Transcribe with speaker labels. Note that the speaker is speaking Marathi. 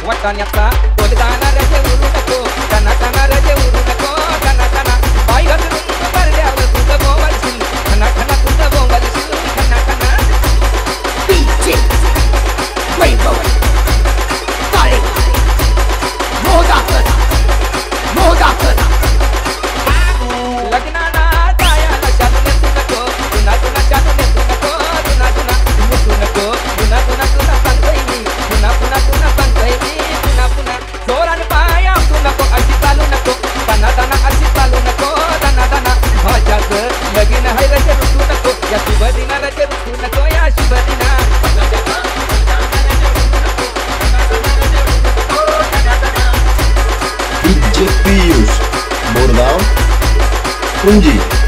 Speaker 1: वाटाण्याचा बोल जाणाऱ्याचे उरू नको टना टना रजे उरू नको टना टना बाई घालून भरल्यावर तुझं बोंबलशील टना टना तुझं बोंबलशील टना टना
Speaker 2: डीजे वैभव काळे मोदाकर
Speaker 1: लग्नाला जायला चालू नेसू नको तुना तुना चालू नेसू नको तुना तुना नेसू नको तुना तुना तुना सांगतोय मी तुना पुन्हा तुना सांगतोय मी पुन्हा पुन्हा जोराने पाय आपटू नको अशी चालू नको दना दना अशी चालू नको दना दना माझ्याच लगीन हाय रजे रुसू नको या शुभ दिना रजे रुसू नको या शुभ दिना
Speaker 3: DJ Piyush Mordao Punji